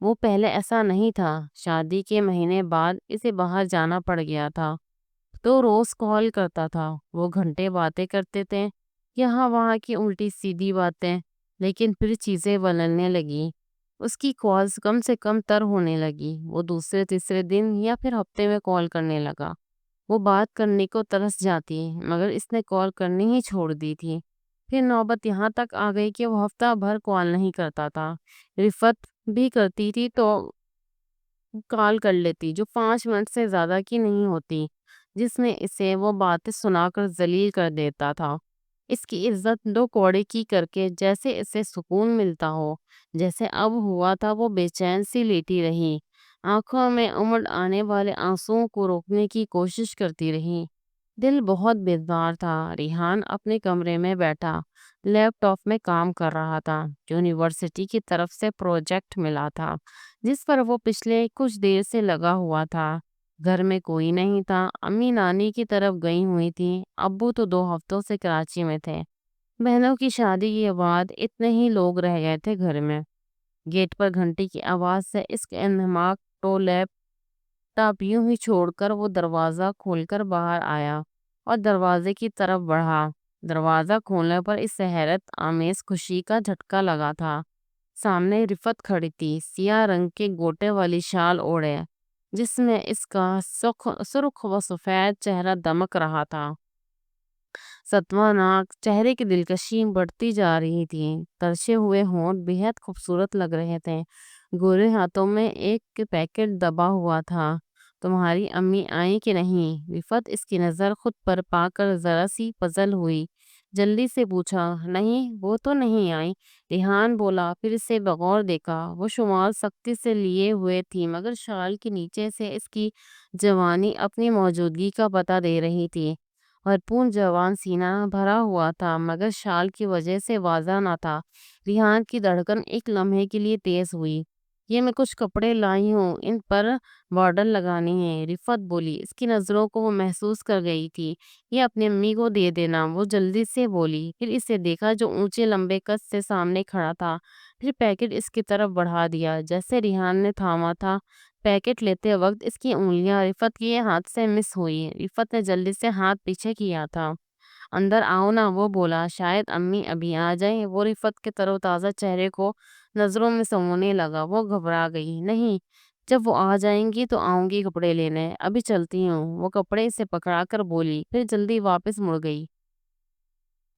وہ پہلے ایسا نہیں تھا۔ شادی کے مہینے بعد اسے باہر جانا پڑ گیا تھا تو روز کال کرتا تھا۔ وہ گھنٹے باتیں کرتے تھے، یہاں وہاں کی الٹی سیدھی باتیں، لیکن پھر چیزیں بدلنے لگی۔ اس کی کالز کم سے کم تر ہونے لگی۔ وہ دوسرے تیسرے دن یا پھر ہفتے میں کال کرنے لگا۔ وہ بات کرنے کو ترس جاتی مگر اس نے کال کرنی ہی چھوڑ دی تھی۔ پھر نوبت یہاں تک آ گئی کہ وہ ہفتہ بھر کال نہیں کرتا تھا۔ رفت بھی کرتی تھی تو کال کر لیتی جو 5 منٹ سے زیادہ کی نہیں ہوتی، جس میں اسے وہ باتیں سنا کر ذلیل کر دیتا تھا۔ اس کی عزت دو کوڑے کی کر کے جیسے اسے سکون ملتا ہو، جیسے اب ہوا تھا وہ بے چین سی لیٹی رہی، آنکھوں میں امڑ آنے والے آنسوؤں کو روکنے کی کوشش کرتی رہی۔ دل بہت بیزار تھا۔ ریحان اپنے کمرے میں بیٹھا لیپ ٹاپ میں کام کر رہا تھا۔ یونیورسٹی کی طرف سے پروجیکٹ ملا تھا جس پر وہ پچھلے کچھ دیر سے لگا ہوا تھا۔ گھر میں کوئی نہیں تھا۔ امی نانی کی طرف گئی ہوئی تھی، ابو تو 2 ہفتوں سے کراچی میں تھے۔ بہنوں کی شادی کے بعد اتنے ہی لوگ رہ گئے تھے گھر میں۔ گیٹ پر گھنٹی کی آواز سے اس کے انہماک تو لیپ ٹاپ یوں ہی چھوڑ کر وہ دروازہ کھول کر باہر آیا اور دروازے کی طرف بڑھا۔ دروازہ کھولنے پر اسے حیرت آمیز خوشی کا جھٹکا لگا تھا۔ سامنے رفت کھڑی تھی، سیاہ رنگ کے گوٹے والی شال اوڑھے، جس میں اس کا سرخ و سفید چہرہ دمک رہا تھا۔ ستواں ناک، چہرے کی دلکشی بڑھتی جا رہی تھی۔ ترشے ہوئے ہونٹ بے حد خوبصورت لگ رہے تھے۔ گورے ہاتھوں میں ایک پیکٹ دبا ہوا تھا۔ تمہاری امی آئی کہ نہیں؟ رفت اس کی نظر خود پر پا کر ذرا سی پزل ہوئی، جلدی سے پوچھا۔ نہیں، وہ تو نہیں آئی، ریحان بولا، پھر اسے بغور دیکھا۔ وہ شمال سختی سے لیے ہوئے تھی مگر شال کے نیچے سے اس کی جوانی اپنی موجودگی کا پتہ دے رہی تھی۔ بھرپور جوان سینہ بھرا ہوا تھا مگر شال کی وجہ سے واضح نہ تھا۔ ریحان کی دھڑکن ایک لمحے کے لیے تیز ہوئی۔ یہ میں کچھ کپڑے لائی ہوں، ان پر بارڈر لگانی ہے، رفت بولی۔ اس کی نظروں کو وہ محسوس کر گئی تھی۔ یہ اپنی امی کو دے دینا، وہ جلدی سے بولی۔ پھر اسے دیکھا جو اونچے لمبے قد سے سامنے کھڑا تھا۔ پھر پیکٹ اس کی طرف بڑھا دیا جیسے ریحان نے تھاما تھا۔ پیکٹ لیتے وقت اس کی انگلیاں رفت کے ہاتھ سے مس ہوئی۔ رفت نے جلدی سے ہاتھ پیچھے کیا تھا۔ اندر آؤ نا، وہ بولا، شاید امی ابھی آ جائیں۔ وہ رفت کے تر و تازہ چہرے کو نظروں میں سمونے لگا۔ وہ گھبرا گئی۔ نہیں، جب وہ آ جائیں گی تو آؤں گی کپڑے لینے، ابھی چلتی ہوں۔ وہ کپڑے سے پکڑا کر بولی، پھر جلدی واپس مڑ گئی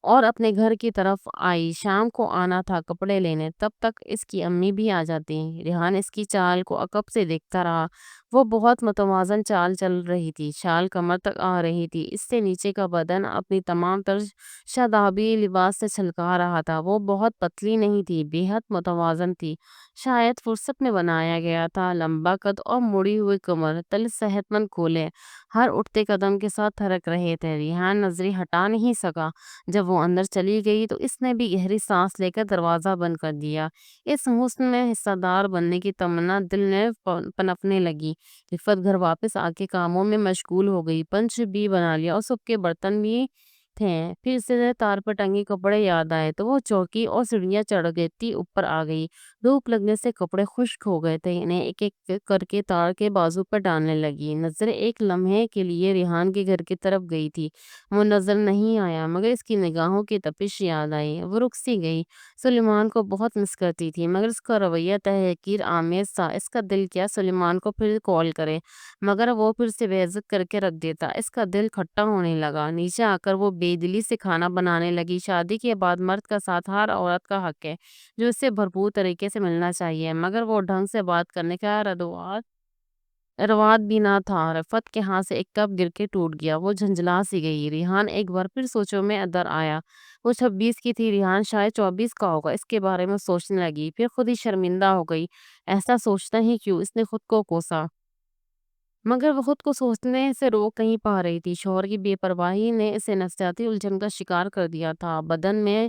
اور اپنے گھر کی طرف آئی۔ شام کو آنا تھا کپڑے لینے، تب تک اس کی امی بھی آ جاتی۔ ریحان اس کی چال کو عقب سے دیکھتا رہا۔ وہ بہت متوازن چال چل رہی تھی، شال کمر تک آ رہی تھی، اس سے نیچے کا بدن اپنی تمام تر شادابی لباس سے چھلکا رہا تھا۔ وہ بہت پتلی نہیں تھی، بے حد متوازن تھی، شاید فرصت میں بنایا گیا تھا۔ لمبا قد اور مڑی ہوئی کمر، تل صحت مند کھولے، ہر اٹھتے قدم کے ساتھ تھرک رہے تھے۔ ریحان نظریں ہٹا نہیں سکا۔ جب وہ اندر چلی گئی تو اس نے بھی گہری سانس لے کر دروازہ بند کر دیا۔ اس حسن میں حصہ دار بننے کی تمنا دل میں پنپنے لگی۔ رفت گھر واپس آ کے کاموں میں مشغول ہو گئی۔ پنچ بھی بنا لیا اور صبح کے برتن بھی تھے۔ پھر سے تار پر ٹنگے کپڑے یاد آئے تو وہ چوکی اور سیڑھیاں چڑھ گئی اوپر آ گئی۔ دھوپ لگنے سے کپڑے خشک ہو گئے تھے، انہیں ایک ایک کر کے تار کے بازو پر ڈالنے لگی۔ نظریں ایک لمحے کے لیے ریحان کے گھر کی طرف گئی تھی۔ وہ نظر نہیں آیا مگر اس کی نگاہوں کی تپش یاد آئی۔ وہ رک سی گئی۔ سلیمان کو بہت مس کرتی تھی مگر اس کا رویہ تحقیر آمیز تھا۔ اس کا دل کیا سلیمان کو پھر کال کرے مگر وہ پھر سے بے عزت کر کے رکھ دیتا۔ اس کا دل کھٹا ہونے لگا۔ نیچے آ کر وہ بے دلی سے کھانا بنانے لگی۔ شادی کے بعد مرد کا ساتھ ہر عورت کا حق ہے جو اس سے بھرپور طریقے سے ملنا چاہیے، مگر وہ ڈھنگ سے بات کرنے کا رواج بھی نہ تھا۔ رفت کے ہاتھ سے ایک کپ گر کے ٹوٹ گیا۔ وہ جھنجھلا سی گئی۔ ریحان ایک بار پھر سوچوں میں اندر آیا۔ وہ 26 کی تھی، ریحان شاید 24 کا ہوگا۔ اس کے بارے میں سوچنے لگی، پھر خود ہی شرمندہ ہو گئی۔ ایسا سوچنا ہی کیوں، اس نے خود کو کوسا مگر وہ خود کو سوچنے سے روک نہیں پا رہی تھی۔ شوہر کی بے پرواہی نے اسے نفسیاتی الجھن کا شکار کر دیا تھا۔ بدن میں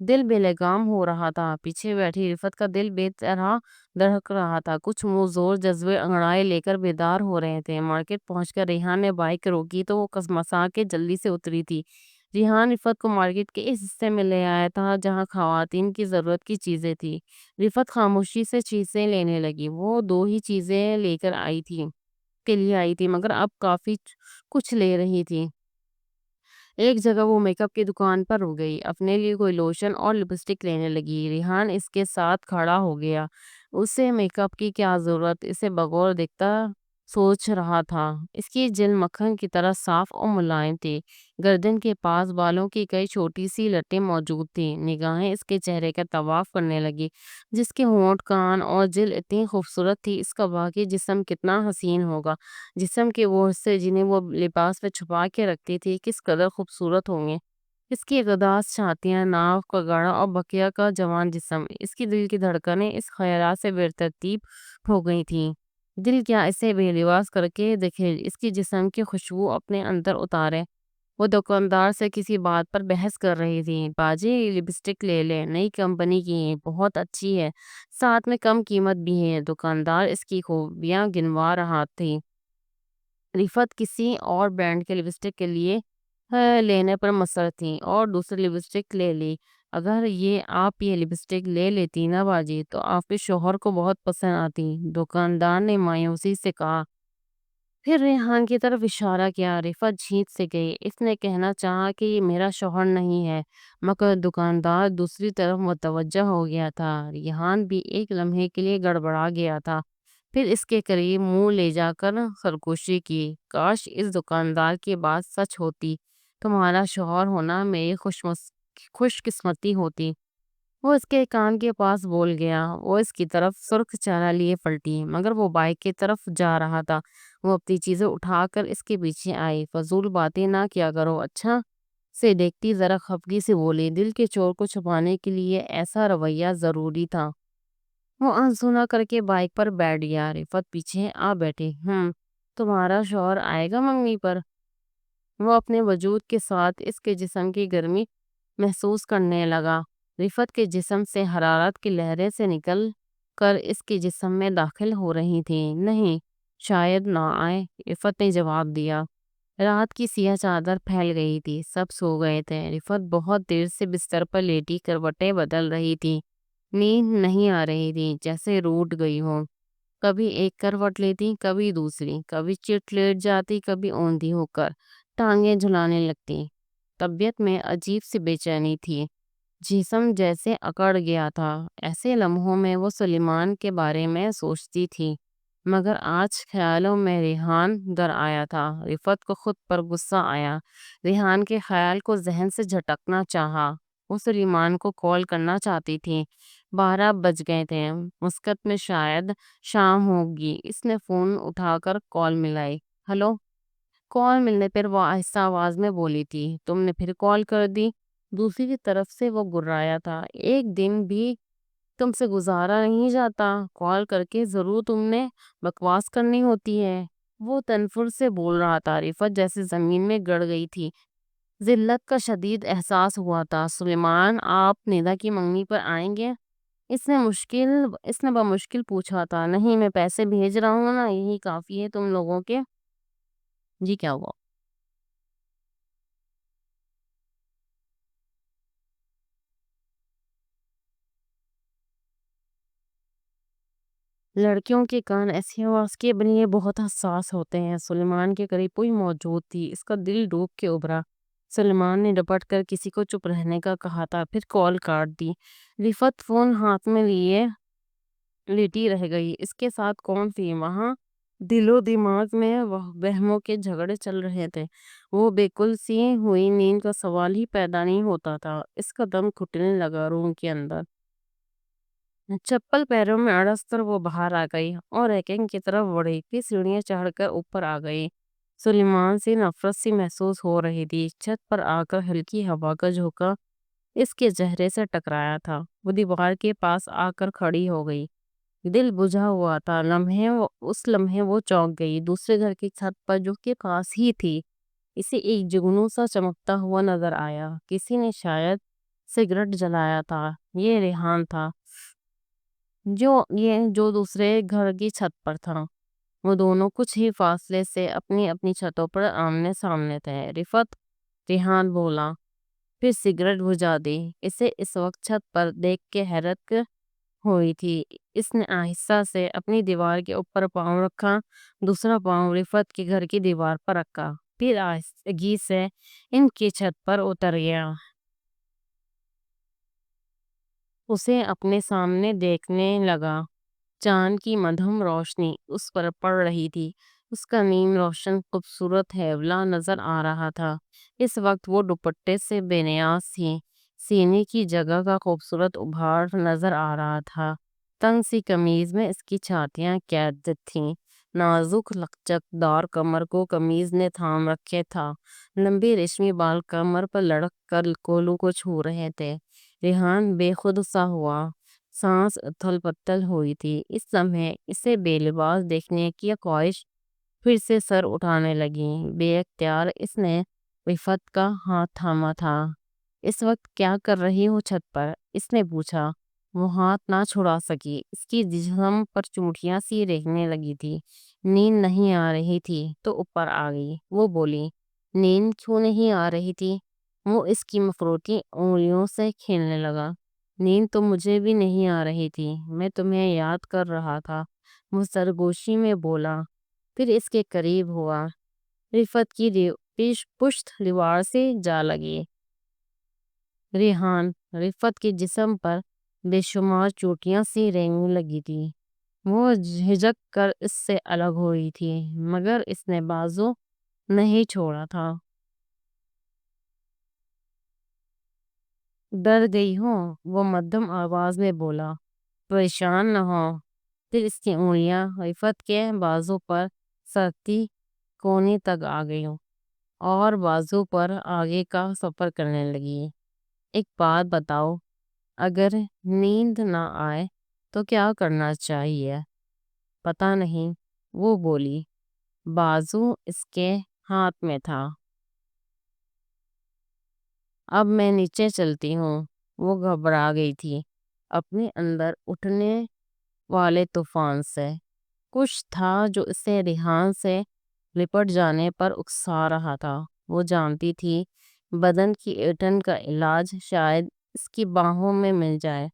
دل بے لگام ہو رہا تھا، پیچھے بیٹھی رفت کا دل بے طرح دھڑک رہا تھا، کچھ منہ زور جذبے انگڑائے لے کر بیدار ہو رہے تھے۔ مارکیٹ پہنچ کر ریحان نے بائک روکی تو وہ کسمسا کے جلدی سے اتری تھی۔ ریحان رفت کو مارکیٹ کے اس حصے میں لے آیا تھا جہاں خواتین کی ضرورت کی چیزیں تھی۔ رفت خاموشی سے چیزیں لینے لگی، وہ دو ہی چیزیں لے کر آئی تھی کے لیے آئی تھی مگر اب کافی کچھ لے رہی تھی۔ ایک جگہ وہ میک اپ کی دکان پر رک گئی، اپنے لیے کوئی لوشن اور لپسٹک لینے لگی۔ ریحان اس کے ساتھ کھڑا ہو گیا، اسے میک اپ کی کیا ضرورت، اسے بغور دیکھتا سوچ رہا تھا۔ اس کی جلد مکھن کی طرح صاف اور ملائم تھی، گردن کے پاس بالوں کی کئی چھوٹی سی لٹیں موجود تھیں۔ نگاہیں اس کے چہرے کا طواف کرنے لگی، جس کے ہونٹ، کان اور جلد اتنی خوبصورت تھی، اس کا باقی جسم کتنا حسین ہوگا۔ جسم کے وہ حصے جنہیں وہ لباس میں چھپا کے رکھتی تھی کس قدر خوبصورت ہوں گے۔ اس کی اقداس، چھاتیاں، ناک کا گاڑا اور بقیہ کا جوان جسم، اس کی دل کی دھڑکنیں اس خیالات سے بے ترتیب ہو گئی تھیں۔ دل کیا اسے بے لباس کر کے دیکھے، اس کی جسم کی خوشبو اپنے اندر اتارے۔ وہ دکاندار سے کسی بات پر بحث کر رہی تھی۔ باجی لپسٹک لے لے، نئی کمپنی کی ہے، بہت اچھی ہے، ساتھ میں کم قیمت بھی ہے۔ دکاندار اس کی خوبیاں گنوا رہا تھی۔ رفت کسی اور برانڈ کے لپسٹک کے لیے لینے پر مصر تھی اور دوسری لپسٹک لے لی۔ اگر آپ یہ لپسٹک لے لیتی نا باجی تو آپ کے شوہر کو بہت پسند آتی، دکاندار نے مایوسی سے کہا۔ پھر ریحان کی طرف اشارہ کیا۔ رفت جھینک سے گئی، اس نے کہنا چاہا کہ یہ میرا شوہر نہیں ہے، مگر دکاندار دوسری طرف متوجہ ہو گیا تھا۔ ریحان بھی ایک لمحے کے لیے گڑبڑا گیا تھا، پھر اس کے قریب منہ لے جا کر سرگوشی کی۔ کاش اس دکاندار کی بات سچ ہوتی، تمہارا شوہر ہونا میری خوش قسمتی ہوتی۔ وہ اس کے کان کے پاس بول گیا۔ وہ اس کی طرف سرخ چہرہ لیے پلٹی، مگر وہ بائک کی طرف جا رہا تھا۔ وہ اپنی چیزیں اٹھا کر اس کے پیچھے آئی۔ فضول باتیں نہ کیا کرو، اچھا سے دیکھتی ذرا خفگی سے بولی۔ دل کے چور کو چھپانے کے لیے ایسا رویہ ضروری تھا۔ وہ انسونا کر کے بائک پر بیٹھ گیا۔ رفت پیچھے آ بیٹھی۔ تمہارا شوہر آئے گا منگنی پر؟ وہ اپنے وجود کے ساتھ اس کے جسم کی گرمی محسوس کرنے لگا۔ رفت کے جسم سے حرارت کی لہریں سے نکل کر اس کے جسم میں داخل ہو رہی تھیں۔ نہیں، شاید نہ آئے، رفت نے جواب دیا۔ رات کی سیاہ چادر پھیل گئی تھی، سب سو گئے تھے۔ رفت بہت دیر سے بستر پر لیٹی کروٹیں بدل رہی تھی، نیند نہیں آ رہی تھی، جیسے روٹ گئی ہو۔ کبھی ایک کروٹ لیتی، کبھی دوسری، کبھی چٹ لیٹ جاتی، کبھی اوندھی ہو کر ٹانگیں جھلانے لگتی۔ طبیعت میں عجیب سی بے چینی تھی، جسم جیسے اکڑ گیا تھا۔ ایسے لمحوں میں وہ سلیمان کے بارے میں سوچتی تھی، مگر آج خیالوں میں ریحان در آیا تھا۔ رفت کو خود پر غصہ آیا، ریحان کے خیال کو ذہن سے جھٹکنا چاہا۔ وہ سلیمان کو کال کرنا چاہتی تھی۔ 12 بج گئے تھے، مسقط میں شاید شام ہوگی۔ اس نے فون اٹھا کر کال ملائی۔ ہلو۔ کال ملنے پر وہ آہستہ آواز میں بولی تھی، تم نے پھر کال کر دی؟ دوسری طرف سے وہ گررایا تھا، ایک دن بھی تم سے گزارا نہیں جاتا، کال کر کے ضرور تم نے بکواس کرنی ہوتی ہے۔ وہ تنفر سے بول رہا تھا۔ رفت جیسے زمین میں گڑ گئی تھی، ذلت کا شدید احساس ہوا تھا۔ سلیمان آپ نیدا کی منگنی پر آئیں گے؟ اس نے بمشکل پوچھا تھا۔ نہیں، میں پیسے بھیج رہا ہوں نا، یہی کافی ہے تم لوگوں کے۔ جی کیا ہوا؟ لڑکیوں کے کان ایسی آواز کے بنیے بہت حساس ہوتے ہیں۔ سلیمان کے قریب کوئی موجود تھی، اس کا دل ڈوب کے ابھرا۔ سلیمان نے ڈپٹ کر کسی کو چپ رہنے کا کہا تھا، پھر کال کاٹ دی۔ رفت فون ہاتھ میں لیے لیٹی رہ گئی۔ اس کے ساتھ کون تھی وہاں؟ دل و دماغ میں وہموں کے جھگڑے چل رہے تھے۔ وہ بالکل سی ہوئی نیند کا سوال ہی پیدا نہیں ہوتا تھا۔ اس کا دم گھٹنے لگا روم کے اندر۔ چپل پیروں میں اڑس کر وہ باہر آ گئی اور ریکنگ کی طرف بڑھی، پھر سیڑھیاں چڑھ کر اوپر آ گئی۔ سلیمان سے نفرت سی محسوس ہو رہی تھی۔ چھت پر آ کر ہلکی ہوا کا جھونکا اس کے چہرے سے ٹکرایا تھا۔ وہ دیوار کے پاس آ کر کھڑی ہو گئی، دل بجھا ہوا تھا۔ اس لمحے وہ چونک گئی۔ دوسرے گھر کی چھت پر جو کہ پاس ہی تھی، اسے ایک جگنو سا چمکتا ہوا نظر آیا۔ کسی نے شاید سگریٹ جلایا تھا۔ یہ ریحان تھا جو دوسرے گھر کی چھت پر تھا۔ وہ دونوں کچھ ہی فاصلے سے اپنی اپنی چھتوں پر آمنے سامنے تھے۔ رفعت، ریحان بولا، پھر سگریٹ بجھا دی۔ اسے اس وقت چھت پر دیکھ کے حیرت ہوئی تھی۔ اس نے آہستہ سے اپنی دیوار کے اوپر پاؤں رکھا، دوسرا پاؤں رفعت کے گھر کی دیوار پر رکھا، پھر آہستگی سے ان کی چھت پر اتر گیا۔ اسے اپنے سامنے دیکھنے لگا۔ چاند کی مدھم روشنی اس پر پڑ رہی تھی۔ اس کا نیم روشن خوبصورت ہیولا نظر آ رہا تھا۔ اس وقت وہ دوپٹے سے بے نیاز تھی۔ سینے کی جگہ کا خوبصورت ابھار نظر آ رہا تھا۔ تنگ سی قمیض میں اس کی چھاتیاں قید تھیں۔ نازک لچک دار کمر کو قمیض نے تھام رکھے تھا۔ لمبے ریشمی بال کمر پر لڑک کر کولوں کو چھو رہے تھے۔ ریحان بے خود سا ہوا۔ سانس اتھل پتھل ہوئی تھی۔ اس لمحے اسے بے لباس دیکھنے کی خواہش پھر سے سر اٹھانے لگی۔ بے اختیار اس نے رفعت کا ہاتھ تھاما تھا۔ اس وقت کیا کر رہی ہو چھت پر؟ اس نے پوچھا۔ وہ ہاتھ نہ چھڑا سکی۔ اس کی جسم پر چوٹیاں سی رہنے لگی تھی۔ نیند نہیں آ رہی تھی تو اوپر آ گئی۔ وہ بولی، نیند کیوں نہیں آ رہی تھی؟ وہ اس کی مفروتی انگلیوں سے کھیلنے لگا۔ نیند تو مجھے بھی نہیں آ رہی تھی، میں تمہیں یاد کر رہا تھا، وہ سرگوشی میں بولا، پھر اس کے قریب ہوا۔ رفعت کی پشت دیوار سے جا لگی۔ ریحان، رفعت کے جسم پر بے شمار چوٹیاں سی رہنے لگی تھی۔ وہ جھجک کر اس سے الگ ہوئی تھی، مگر اس نے بازو نہیں چھوڑا تھا۔ ڈر گئی ہو؟ وہ مدھم آواز میں بولا۔ پریشان نہ ہو۔ پھر اس کی انگلیاں رفعت کے بازو پر سرکتی کونے تک آ گئیں اور بازو پر آگے کا سفر کرنے لگی۔ ایک بات بتاؤ، اگر نیند نہ آئے تو کیا کرنا چاہیے؟ پتہ نہیں، وہ بولی۔ بازو اس کے ہاتھ میں تھا۔ اب میں نیچے چلتی ہوں۔ وہ گھبرا گئی تھی اپنے اندر اٹھنے والے طوفان سے۔ کچھ تھا جو اسے ریحان سے لپٹ جانے پر اکسا رہا تھا۔ وہ جانتی تھی بدن کی ایٹھن کا علاج شاید اس کی باہوں میں مل جائے،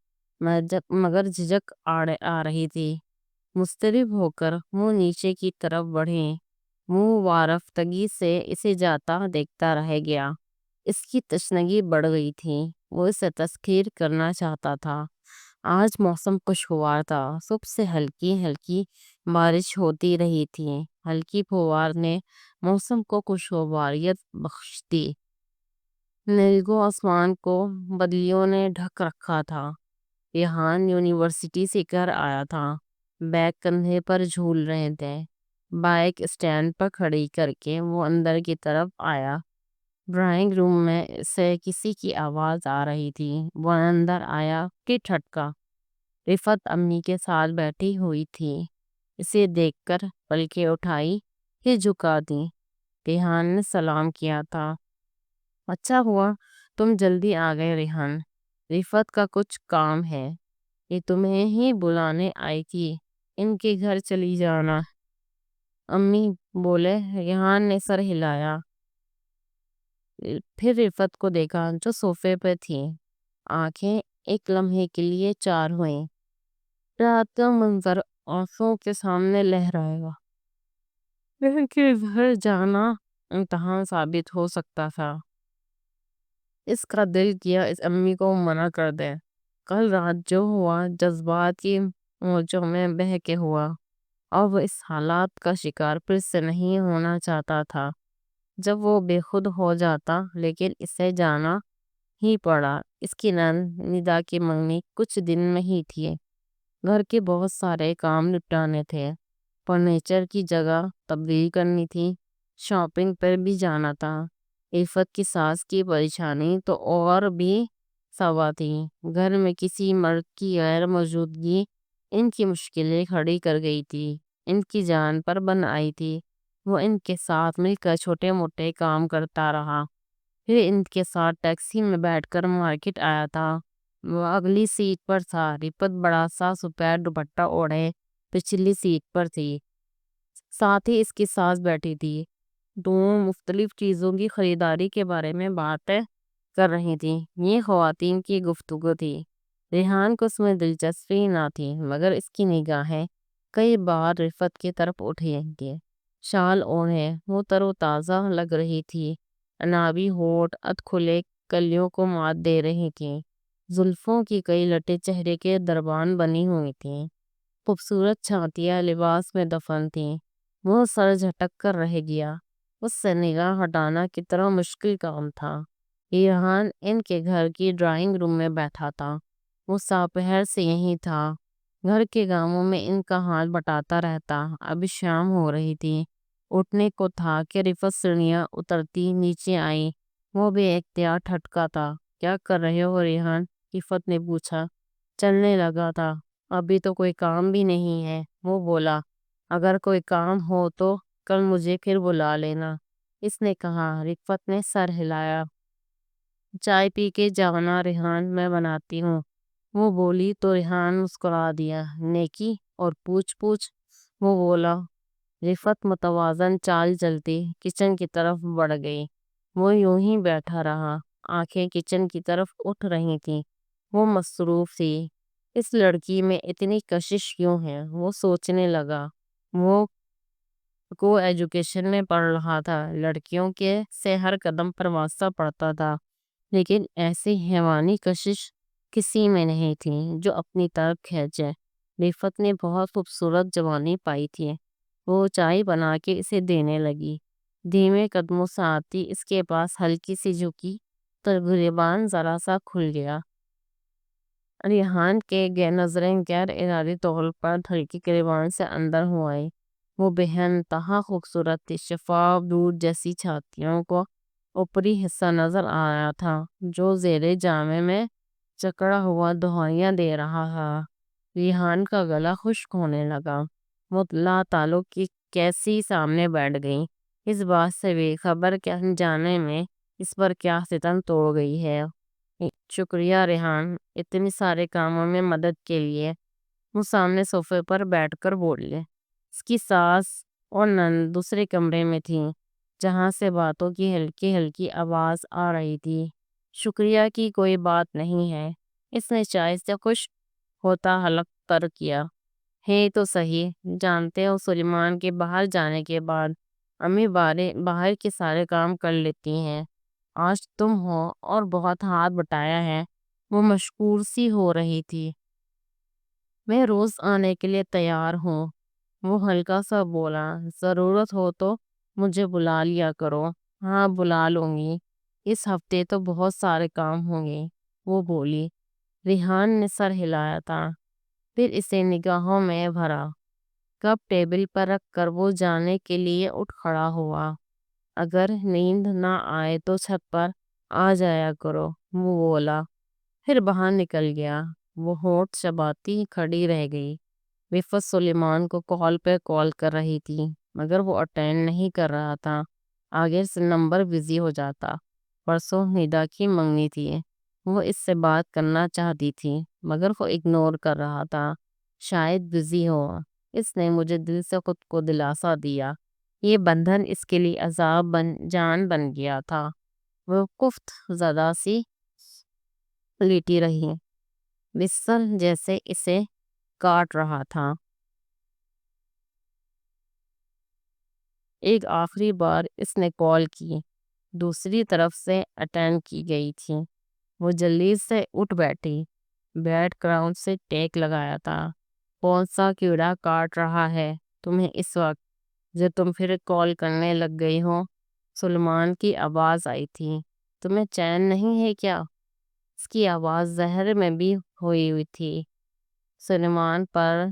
مگر جھجک آ رہی تھی۔ مضطرب ہو کر وہ نیچے کی طرف بڑھی۔ وہ وارفتگی سے اسے جاتا دیکھتا رہ گیا۔ اس کی تشنگی بڑھ گئی تھی۔ وہ اسے تسخیر کرنا چاہتا تھا۔ آج موسم خوشگوار تھا۔ صبح سے ہلکی ہلکی بارش ہوتی رہی تھی۔ ہلکی پھوار نے موسم کو خوشگواریت بخش دی۔ نیلگوں آسمان کو بدلیوں نے ڈھک رکھا تھا۔ ریحان یونیورسٹی سے گھر آیا تھا۔ بیگ کندھے پر جھول رہے تھے۔ بائک اسٹینڈ پر کھڑی کر کے وہ اندر کی طرف آیا۔ ڈرائنگ روم میں سے کسی کی آواز آ رہی تھی۔ وہ اندر آیا کہ ٹھٹکا۔ رفعت امی کے ساتھ بیٹھی ہوئی تھی۔ اسے دیکھ کر پلکیں اٹھائی، پھر جھکا دی۔ ریحان نے سلام کیا تھا۔ اچھا ہوا تم جلدی آ گئے ریحان، رفعت کا کچھ کام ہے، یہ تمہیں ہی بلانے آئی تھی، ان کے گھر چلی جانا۔ امی بولے۔ ریحان نے سر ہلایا، پھر رفعت کو دیکھا جو صوفے پہ تھی۔ آنکھیں ایک لمحے کے لیے چار ہوئیں۔ رات کا منظر آنکھوں کے سامنے لہرائے گا۔ ان کے گھر جانا امتحان ثابت ہو سکتا تھا۔ اس کا دل کیا اس امی کو منع کر دے۔ کل رات جو ہوا جذبات کی موجوں میں بہہ کے ہوا، اور وہ اس حالات کا شکار پھر سے نہیں ہونا چاہتا تھا۔ جب وہ بے خود ہو جاتا، لیکن اسے جانا ہی پڑا۔ اس کی ندا کی منگنی کچھ دن میں ہی تھی۔ گھر کے بہت سارے کام نپٹانے تھے۔ فرنیچر کی جگہ تبدیل کرنی تھی۔ شاپنگ پر بھی جانا تھا۔ رفعت کی ساس کی پریشانی تو اور بھی سوا تھی۔ گھر میں کسی مرد کی غیر موجودگی ان کی مشکلیں کھڑی کر گئی تھی، ان کی جان پر بن آئی تھی۔ وہ ان کے ساتھ مل کر چھوٹے موٹے کام کرتا رہا۔ پھر ان کے ساتھ ٹیکسی میں بیٹھ کر مارکیٹ آیا تھا۔ وہ اگلی سیٹ پر تھا۔ رفت بڑا سا سفید دوپٹہ اوڑھے پچھلی سیٹ پر تھی، ساتھ ہی اس کی ساس بیٹھی تھی۔ دونوں مختلف چیزوں کی خریداری کے بارے میں باتیں کر رہی تھیں۔ یہ خواتین کی گفتگو تھی۔ ریحان کو اس میں دلچسپی نہ تھی، مگر اس کی نگاہیں کئی بار رفت کی طرف اٹھی گئی۔ شال اوڑھے وہ تر و تازہ لگ رہی تھی، انابی ہونٹ ادھ کھلے کلیوں کو مات دے رہی تھیں، زلفوں کی کئی لٹیں چہرے کے درمیان بنی ہوئی تھیں، خوبصورت چھاتیاں لباس میں دفن تھیں۔ وہ سر جھٹک کر رہ گیا۔ اس سے نگاہ ہٹانا کتنا مشکل کام تھا۔ ریحان ان کے گھر کی ڈرائنگ روم میں بیٹھا تھا۔ وہ ساپہر سے یہیں تھا۔ گھر کے کاموں میں ان کا ہاتھ بٹاتا رہتا۔ ابھی شام ہو رہی تھی۔ اٹھنے کو تھا کہ رفت سیڑھیاں اترتی نیچے آئی۔ وہ بے اختیار ٹھٹکا تھا۔ کیا کر رہے ہو ریحان؟ رفت نے پوچھا۔ چلنے لگا تھا۔ ابھی تو کوئی کام بھی نہیں ہے، وہ بولا۔ اگر کوئی کام ہو تو کل مجھے پھر بلا لینا، اس نے کہا۔ رفت نے سر ہلایا۔ چائے پی کے جانا ریحان، میں بناتی ہوں، وہ بولی تو ریحان مسکرا دیا۔ نیکی اور پوچھ پوچھ، وہ بولا۔ رفت متوازن چال چلتی کچن کی طرف بڑھ گئی۔ وہ یوں ہی بیٹھا رہا، آنکھیں کچن کی طرف اٹھ رہی تھیں۔ وہ مصروف تھی۔ اس لڑکی میں اتنی کشش کیوں ہے؟ وہ سوچنے لگا۔ وہ کو ایجوکیشن میں پڑھ رہا تھا، لڑکیوں کے سے ہر قدم پر واسطہ پڑتا تھا، لیکن ایسی حیوانی کشش کسی میں نہیں تھی جو اپنی طرف کھینچے۔ رفت نے بہت خوبصورت جوانی پائی تھی۔ وہ چائے بنا کے اسے دینے لگی۔ دھیمے قدموں سے آتی اس کے پاس ہلکی سی جھکی تو گریبان ذرا سا کھل گیا۔ ریحان کے نظریں غیر ارادی طور پر ہلکی گریبان سے اندر ہو آئی۔ وہ بے انتہا خوبصورت تھی۔ شفاف دودھ جیسی چھاتیوں کو اوپری حصہ نظر آ رہا تھا جو زیر جامے میں جکڑا ہوا دہائیاں دے رہا تھا۔ ریحان کا گلا خشک ہونے لگا۔ وہ لا تعلق کی کیسی سامنے بیٹھ گئی، اس بات سے بے خبر کہ انجانے میں اس پر کیا ستم توڑ گئی ہے۔ شکریہ ریحان، اتنے سارے کاموں میں مدد کے لیے، وہ سامنے صوفے پر بیٹھ کر بولے۔ اس کی ساس اور نند دوسرے کمرے میں تھیں، جہاں سے باتوں کی ہلکی ہلکی آواز آ رہی تھی۔ شکریہ کی کوئی بات نہیں ہے، اس نے چائے سے خوش ہوتا حلق تر کیا۔ ہے تو صحیح، جانتے ہو سلیمان کے باہر جانے کے بعد امی باہر کے سارے کام کر لیتی ہیں۔ آج تم ہو اور بہت ہاتھ بٹایا ہے۔ وہ مشکور سی ہو رہی تھی۔ میں روز آنے کے لیے تیار ہوں، وہ ہلکا سا بولا۔ ضرورت ہو تو مجھے بلا لیا کرو۔ ہاں بلا لوں گی، اس ہفتے تو بہت سارے کام ہوں گے، وہ بولی۔ ریحان نے سر ہلایا تھا، پھر اسے نگاہوں میں بھرا۔ کپ ٹیبل پر رکھ کر وہ جانے کے لیے اٹھ کھڑا ہوا۔ اگر نیند نہ آئے تو چھت پر آ جایا کرو، وہ بولا، پھر باہر نکل گیا۔ وہ ہونٹ چباتی کھڑی رہ گئی۔ رفت سلیمان کو کال پہ کال کر رہی تھی، مگر وہ اٹینڈ نہیں کر رہا تھا۔ آگے سے نمبر بزی ہو جاتا۔ پرسوں ندا کی منگنی تھی، وہ اس سے بات کرنا چاہتی تھی، مگر وہ اگنور کر رہا تھا۔ شاید بزی ہو، اس نے مجھے دل سے خود کو دلاسا دیا۔ یہ بندھن اس کے لیے عذاب جان بن گیا تھا۔ وہ کفت زدہ سی لیٹی رہی، بستر جیسے اسے کاٹ رہا تھا۔ ایک آخری بار اس نے کال کی، دوسری طرف سے اٹینڈ کی گئی تھی۔ وہ جلدی سے اٹھ بیٹھی، بیک گراؤنڈ سے ٹیک لگایا تھا۔ کون سا کیڑا کاٹ رہا ہے تمہیں اس وقت جو تم پھر کال کرنے لگ گئی ہو؟ سلیمان کی آواز آئی تھی۔ تمہیں چین نہیں ہے کیا؟ اس کی آواز زہر میں بھی ہوئی تھی۔ سلیمان پر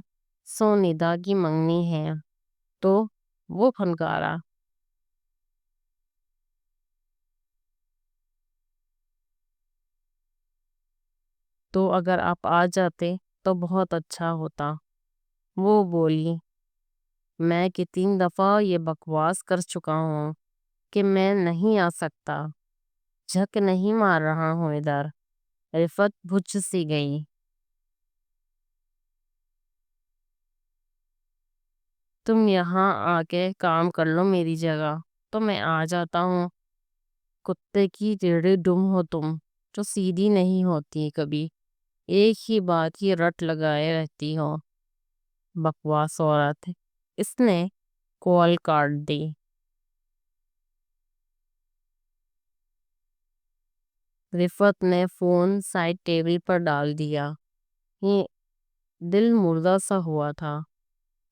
سو ندا کی منگنی ہے تو وہ پھنکارا۔ تو اگر آپ آ جاتے تو بہت اچھا ہوتا، وہ بولی۔ میں کتنی دفعہ یہ بکواس کر چکا ہوں کہ میں نہیں آ سکتا۔ جھک نہیں مار رہا ہوں ادھر۔ رفت بھج سی گئی۔ تم یہاں آ کے کام کر لو میری جگہ تو میں آ جاتا ہوں۔ کتے کی ٹیڑھی ڈم ہو تم، جو سیدھی نہیں ہوتی کبھی، ایک ہی بات کی رٹ لگائے رہتی ہو۔ بکواس عورت۔ اس نے کال کاٹ دی۔ رفت نے فون سائڈ ٹیبل پر ڈال دیا۔ یہ دل مردہ سا ہوا تھا۔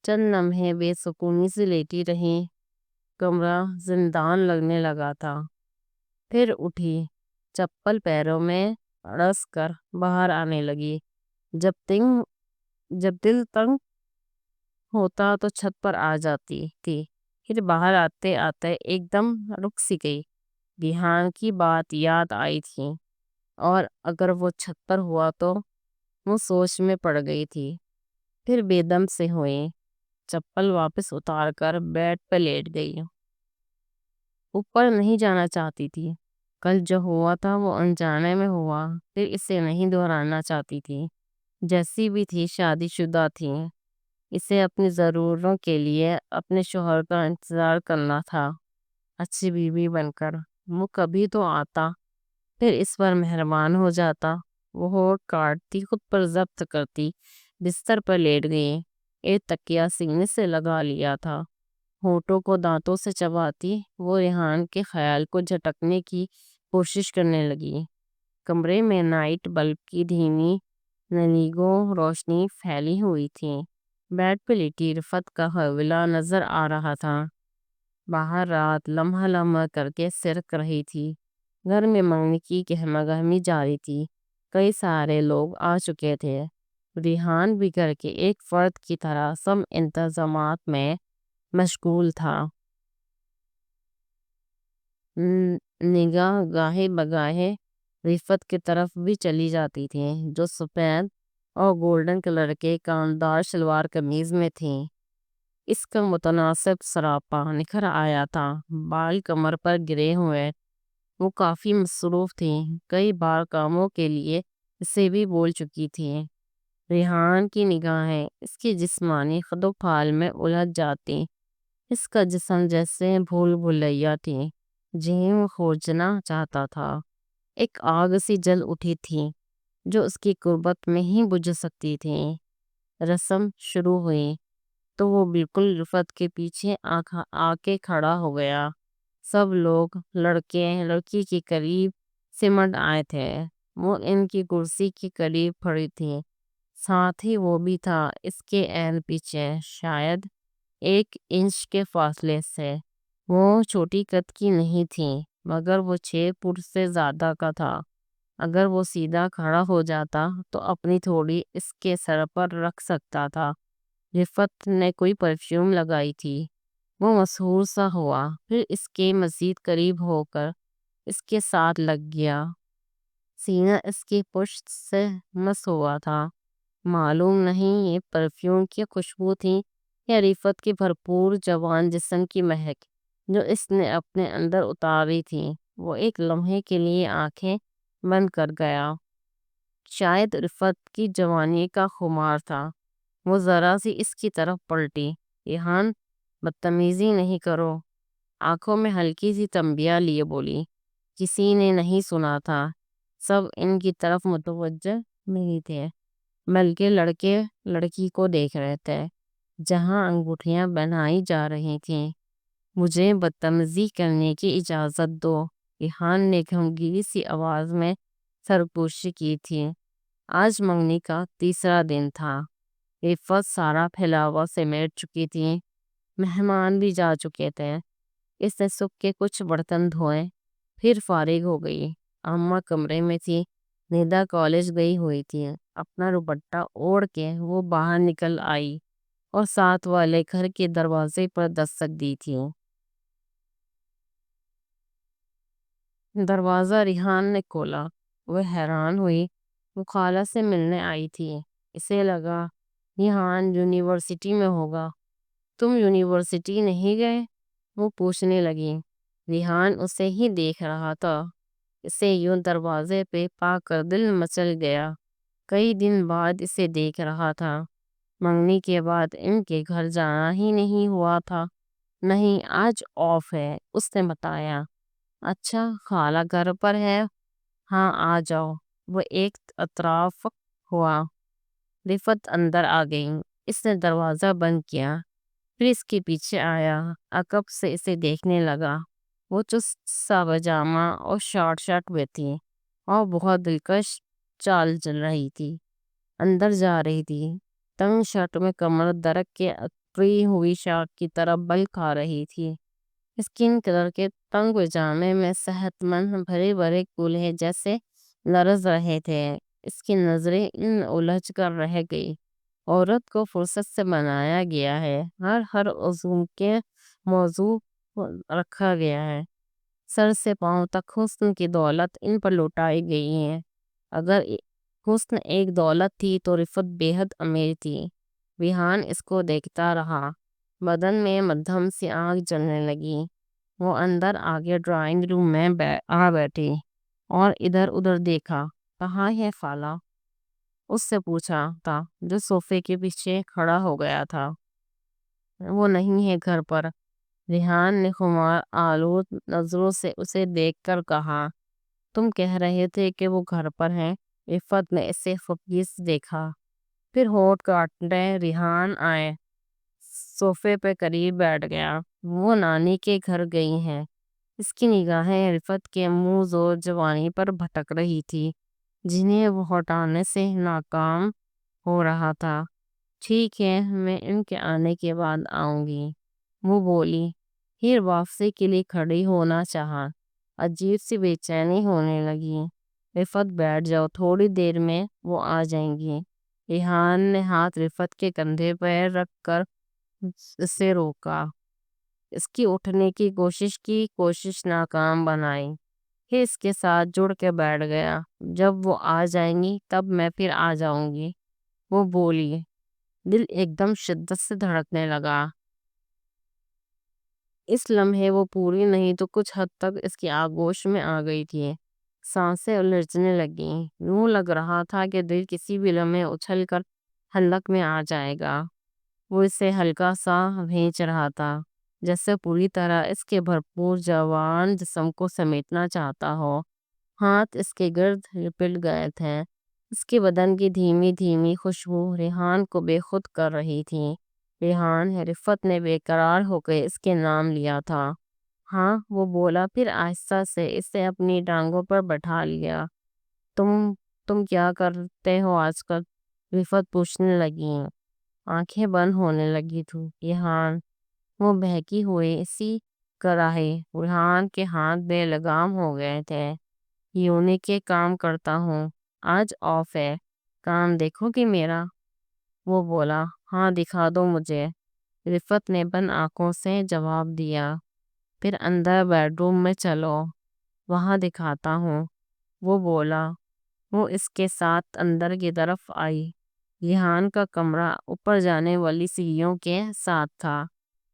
چند لمحے بے سکونی سے لیٹی رہی۔ کمرہ زندان لگنے لگا تھا۔ پھر اٹھی، چپل پیروں میں اڑس کر باہر آنے لگی۔ جب دل تنگ ہوتا تو چھت پر آ جاتی تھی۔ پھر باہر آتے آتے ایک دم رک سی گئی۔ ریحان کی بات یاد آئی تھی، اور اگر وہ چھت پر ہوا تو وہ سوچ میں پڑ گئی تھی۔ پھر بے دم سے ہوئی، چپل واپس اتار کر بیڈ پہ لیٹ گئی۔ اوپر نہیں جانا چاہتی تھی۔ کل جو ہوا تھا وہ انجانے میں ہوا، پھر اسے نہیں دہرانا چاہتی تھی۔ جیسی بھی تھی شادی شدہ تھی، اسے اپنی ضرورتوں کے لیے اپنے شوہر کا انتظار کرنا تھا۔ اچھی بیوی بن کر وہ کبھی تو آتا، پھر اس پر مہربان ہو جاتا۔ وہ ہونٹ کاٹتی، خود پر ضبط کرتی، بستر پر لیٹ گئی۔ ایک تکیہ سینے سے لگا لیا تھا، ہونٹوں کو دانتوں سے چباتی وہ ریحان کے خیال کو جھٹکنے کی کوشش کرنے لگی۔ کمرے میں نائٹ بلب کی دھیمی ننیگوں روشنی پھیلی ہوئی تھی۔ بیڈ پہ لیٹی رفت کا حوالہ نظر آ رہا تھا۔ باہر رات لمحہ لمحہ کر کے سرک رہی تھی۔ گھر میں منگنی کی گہما گہمی جاری تھی۔ کئی سارے لوگ آ چکے تھے۔ ریحان بھی گھر کے ایک فرد کی طرح سب انتظامات میں مشغول تھا۔ نگاہ گاہے بگاہے رفت کی طرف بھی چلی جاتی تھی، جو سفید اور گولڈن کلر کے کامدار شلوار قمیض میں تھی۔ اس کا متناسب سراپا نکھر آیا تھا، بال کمر پر گرے ہوئے۔ وہ کافی مصروف تھی، کئی بار کاموں کے لیے اسے بھی بول چکی تھی۔ ریحان کی نگاہیں اس کی جسمانی خد و خال میں الجھ جاتی۔ اس کا جسم جیسے بھول بھلیا تھی جنہیں وہ کھوجنا چاہتا تھا۔ ایک آگ سی جل اٹھی تھی جو اس کی قربت میں ہی بجھ سکتی تھی۔ رسم شروع ہوئی تو وہ بالکل رفت کے پیچھے آ کے کھڑا ہو گیا۔ سب لوگ لڑکے لڑکی کے قریب سمٹ آئے تھے۔ وہ ان کی کرسی کے قریب کھڑی تھی، ساتھ ہی وہ بھی تھا اس کے عین پیچھے، شاید 1 انچ کے فاصلے سے۔ وہ چھوٹی قد کی نہیں تھی، مگر وہ 6 فٹ سے زیادہ کا تھا۔ اگر وہ سیدھا کھڑا ہو جاتا تو اپنی تھوڑی اس کے سر پر رکھ سکتا تھا۔ رفت نے کوئی پرفیوم لگائی تھی۔ وہ مسحور سا ہوا، پھر اس کے مزید قریب ہو کر اس کے ساتھ لگ گیا۔ سینہ اس کی پشت سے مس ہوا تھا۔ معلوم نہیں یہ پرفیوم کی خوشبو تھی یا رفت کی بھرپور جوان جسم کی مہک جو اس نے اپنے اندر اتاری تھی۔ وہ ایک لمحے کے لیے آنکھیں بند کر گیا۔ شاید رفت کی جوانی کا خمار تھا۔ وہ ذرا سی اس کی طرف پلٹی۔ ریحان، بدتمیزی نہیں کرو۔ آنکھوں میں ہلکی سی تنبیہ لیے بولی۔ کسی نے نہیں سنا تھا، سب ان کی طرف متوجہ نہیں تھے، بلکہ لڑکے لڑکی کو دیکھ رہے تھے جہاں انگوٹھیاں بنائی جا رہی تھیں۔ مجھے بدتمیزی کرنے کی اجازت دو، ریحان نے گھمگیری سی آواز میں سرپوشی کی تھی۔ آج منگنی کا 3 دن تھا۔ رفت سارا پھیلاوا سمیٹ چکی تھی، مہمان بھی جا چکے تھے۔ اس نے صبح کے کچھ برتن دھوئے، پھر فارغ ہو گئی۔ اماں کمرے میں تھی، ندا کالج گئی ہوئی تھی۔ اپنا دوپٹہ اوڑھ کے وہ باہر نکل آئی اور ساتھ والے گھر کے دروازے پر دستک دی تھی۔ دروازہ ریحان نے کھولا۔ وہ حیران ہوئی، وہ خالہ سے ملنے آئی تھی۔ اسے لگا ریحان یونیورسٹی میں ہوگا۔ تم یونیورسٹی نہیں گئے؟ وہ پوچھنے لگی۔ ریحان اسے ہی دیکھ رہا تھا۔ اسے یوں دروازے پہ پا کر دل مچل گیا۔ کئی دن بعد اسے دیکھ رہا تھا۔ منگنی کے بعد ان کے گھر جانا ہی نہیں ہوا تھا۔ نہیں، آج آف ہے، اس نے بتایا۔ اچھا، خالہ گھر پر ہے؟ ہاں، آ جاؤ۔ وہ ایک اطراف ہوا۔ رفت اندر آ گئی۔ اس نے دروازہ بند کیا، پھر اس کے پیچھے آیا، عقب سے اسے دیکھنے لگا۔ وہ چست سا پاجامہ اور شارٹ شرٹ میں تھی اور بہت دلکش چال چل رہی تھی۔ اندر جا رہی تھی۔ تنگ شرٹ میں کمر درخت کے اکڑی ہوئی شاخ کی طرح بل کھا رہی تھی۔ اسکن کلر کے تنگ پاجامے میں صحت مند بھرے بھرے کولہے جیسے لرز رہے تھے۔ اس کی نظریں ان الجھ کر رہ گئی۔ عورت کو فرصت سے بنایا گیا ہے، ہر عضو کے موضوع رکھا گیا ہے، سر سے پاؤں تک حسن کی دولت ان پر لٹائی گئی ہے۔ اگر حسن ایک دولت تھی تو رفت بے حد امیر تھی۔ ریحان اس کو دیکھتا رہا۔ بدن میں مدھم سی آگ جلنے لگی۔ وہ اندر آگے ڈرائنگ روم میں آ بیٹھی اور ادھر ادھر دیکھا۔ کہاں ہے خالہ؟ اس سے پوچھا تھا جو صوفے کے پیچھے کھڑا ہو گیا تھا۔ وہ نہیں ہے گھر پر۔ ریحان نے خمار آلود نظروں سے اسے دیکھ کر کہا۔ تم کہہ رہے تھے کہ وہ گھر پر ہیں۔ رفت نے اسے خبیث دیکھا، پھر ہونٹ کاٹے۔ ریحان آئے، صوفے پہ قریب بیٹھ گیا۔ وہ نانی کے گھر گئی ہیں۔ اس کی نگاہیں رفت کے منہ زور جوانی پر بھٹک رہی تھی، جنہیں وہ ہٹانے سے ناکام ہو رہا تھا۔ ٹھیک ہے، میں ان کے آنے کے بعد آؤں گی، وہ بولی۔ پھر واپسی کے لیے کھڑی ہونا چاہا۔ عجیب سی بے چینی ہونے لگی۔ رفت بیٹھ جاؤ، تھوڑی دیر میں وہ آ جائیں گی۔ ریحان نے ہاتھ رفت کے کندھے پر رکھ کر اسے روکا۔ اس کی اٹھنے کی کوشش ناکام بنائی، پھر اس کے ساتھ جڑ کے بیٹھ گیا۔ جب وہ آ جائیں گی تب میں پھر آ جاؤں گی، وہ بولی۔ دل ایک دم شدت سے دھڑکنے لگا۔ اس لمحے وہ پوری نہیں تو کچھ حد تک اس کی آغوش میں آ گئی تھی۔ سانسیں الجھنے لگیں۔ یوں لگ رہا تھا کہ دل کسی بھی لمحے اچھل کر حلق میں آ جائے گا۔ وہ اسے ہلکا سا بھینچ رہا تھا، جیسے پوری طرح اس کے بھرپور جوان جسم کو سمیٹنا چاہتا ہو۔ ہاتھ اس کے گرد لپٹ گئے تھے۔ اس کے بدن کی دھیمی دھیمی خوشبو ریحان کو بے خود کر رہی تھی۔ ریحان، رفت نے بے قرار ہو کے اس کے نام لیا تھا۔ ہاں، وہ بولا، پھر آہستہ سے اسے اپنی ٹانگوں پر بٹھا لیا۔ تم کیا کرتے ہو آج کل؟ رفت پوچھنے لگی۔ آنکھیں بند ہونے لگی تھی ریحان۔ وہ بہکی ہوئی اسی کراہے۔ ریحان کے ہاتھ بے لگام ہو گئے تھے۔ یونی کے کام کرتا ہوں، آج آف ہے، کام دیکھو گی میرا؟ وہ بولا۔ ہاں، دکھا دو مجھے، رفت نے بند آنکھوں سے جواب دیا۔ پھر اندر بیڈ روم میں چلو، وہاں دکھاتا ہوں، وہ بولا۔ وہ اس کے ساتھ اندر کی طرف آئی۔ ریحان کا کمرہ اوپر جانے والی سیڑھیوں کے ساتھ تھا۔